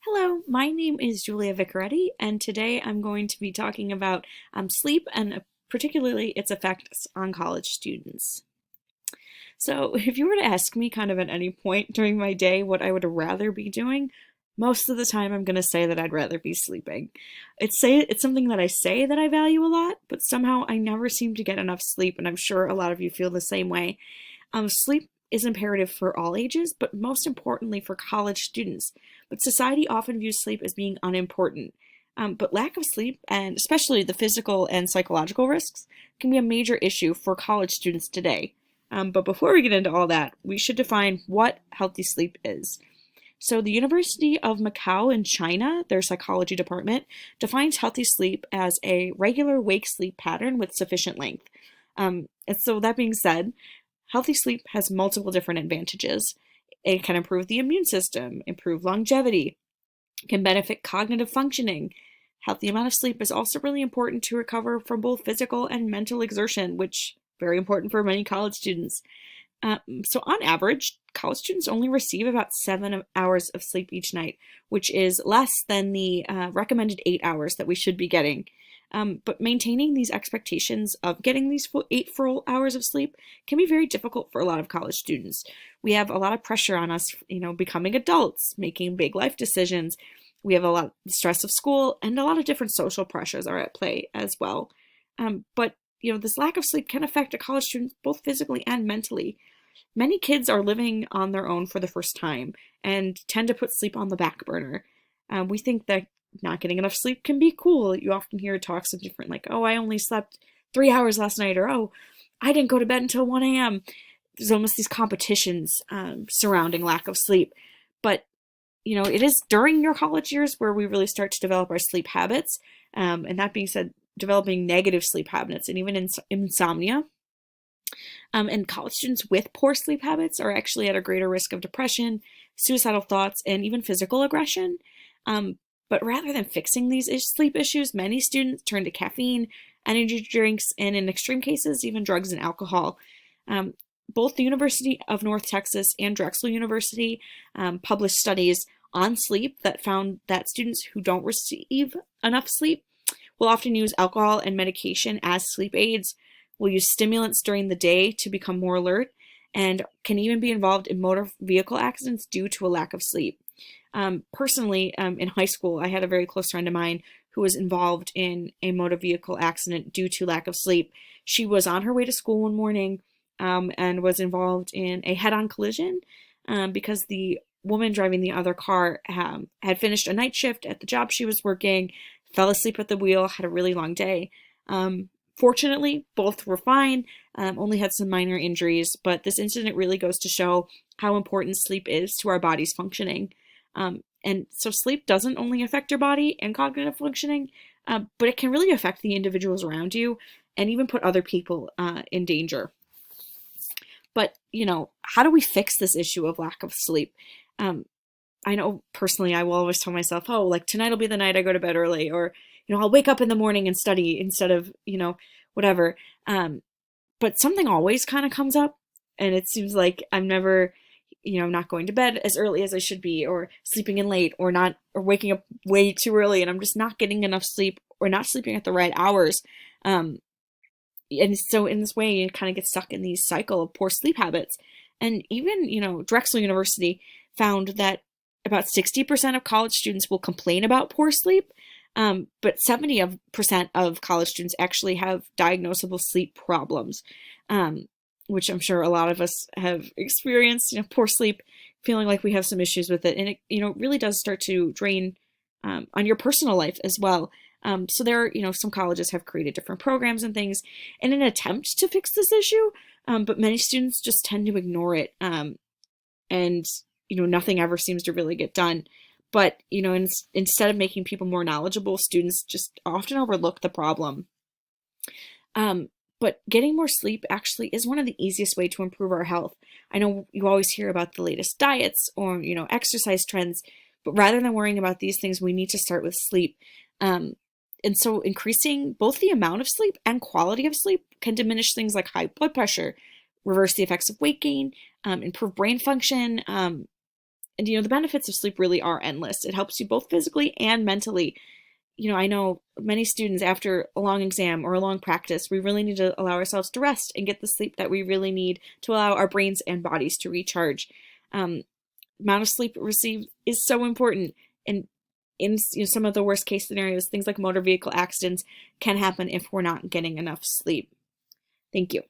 Hello, my name is Julia Vicaretti, and today I'm going to be talking about sleep and particularly its effects on college students. So, if you were to ask me kind of at any point during my day what I would rather be doing, most of the time I'm going to say that I'd rather be sleeping. It's something that I say that I value a lot, but somehow I never seem to get enough sleep, and I'm sure a lot of you feel the same way. Sleep is imperative for all ages, but most importantly for college students. But society often views sleep as being unimportant. But lack of sleep, and especially the physical and psychological risks, can be a major issue for college students today. But before we get into all that, we should define what healthy sleep is. So, the University of Macau in China, their psychology department, defines healthy sleep as a regular wake sleep pattern with sufficient length. And so, that being said, healthy sleep has multiple different advantages. It can improve the immune system, improve longevity, can benefit cognitive functioning. Healthy amount of sleep is also really important to recover from both physical and mental exertion, which is very important for many college students. So on average, college students only receive about 7 hours of sleep each night, which is less than the recommended 8 hours that we should be getting. But maintaining these expectations of getting these 8 full hours of sleep can be very difficult for a lot of college students. We have a lot of pressure on us, becoming adults, making big life decisions. We have a lot of stress of school, and a lot of different social pressures are at play as well. But this lack of sleep can affect a college student both physically and mentally. Many kids are living on their own for the first time and tend to put sleep on the back burner. We think that not getting enough sleep can be cool. You often hear talks of different, like, oh, I only slept 3 hours last night, or oh, I didn't go to bed until 1 a.m. There's almost these competitions surrounding lack of sleep. But, it is during your college years where we really start to develop our sleep habits. And that being said, developing negative sleep habits and even insomnia. And college students with poor sleep habits are actually at a greater risk of depression, suicidal thoughts, and even physical aggression. But rather than fixing these sleep issues, many students turn to caffeine, energy drinks, and in extreme cases, even drugs and alcohol. Um, Both the University of North Texas and Drexel University published studies on sleep that found that students who don't receive enough sleep will often use alcohol and medication as sleep aids, will use stimulants during the day to become more alert, and can even be involved in motor vehicle accidents due to a lack of sleep. Personally, in high school, I had a very close friend of mine who was involved in a motor vehicle accident due to lack of sleep. She was on her way to school one morning and was involved in a head on collision because the woman driving the other car had finished a night shift at the job she was working, fell asleep at the wheel, had a really long day. Fortunately, both were fine, only had some minor injuries, but this incident really goes to show how important sleep is to our body's functioning. And so sleep doesn't only affect your body and cognitive functioning, but it can really affect the individuals around you and even put other people in danger. But, how do we fix this issue of lack of sleep? I know personally, I will always tell myself, oh, like tonight will be the night I go to bed early, or, I'll wake up in the morning and study instead of, whatever. But something always kind of comes up, and it seems like I'm never, not going to bed as early as I should be, or sleeping in late, or waking up way too early, and I'm just not getting enough sleep, or not sleeping at the right hours. And so in this way, you kind of get stuck in these cycle of poor sleep habits. And even, Drexel University found that about 60% of college students will complain about poor sleep, but 70% of college students actually have diagnosable sleep problems, which I'm sure a lot of us have experienced, poor sleep, feeling like we have some issues with it. And it, really does start to drain on your personal life as well. So there are, some colleges have created different programs and things in an attempt to fix this issue, but many students just tend to ignore it. And nothing ever seems to really get done. But, instead of making people more knowledgeable, students just often overlook the problem. But getting more sleep actually is one of the easiest way to improve our health. I know you always hear about the latest diets or, exercise trends, but rather than worrying about these things, we need to start with sleep. And so increasing both the amount of sleep and quality of sleep can diminish things like high blood pressure, reverse the effects of weight gain, improve brain function, And the benefits of sleep really are endless. It helps you both physically and mentally. I know many students after a long exam or a long practice, we really need to allow ourselves to rest and get the sleep that we really need to allow our brains and bodies to recharge. Um, Amount of sleep received is so important. And in some of the worst case scenarios, things like motor vehicle accidents can happen if we're not getting enough sleep. Thank you.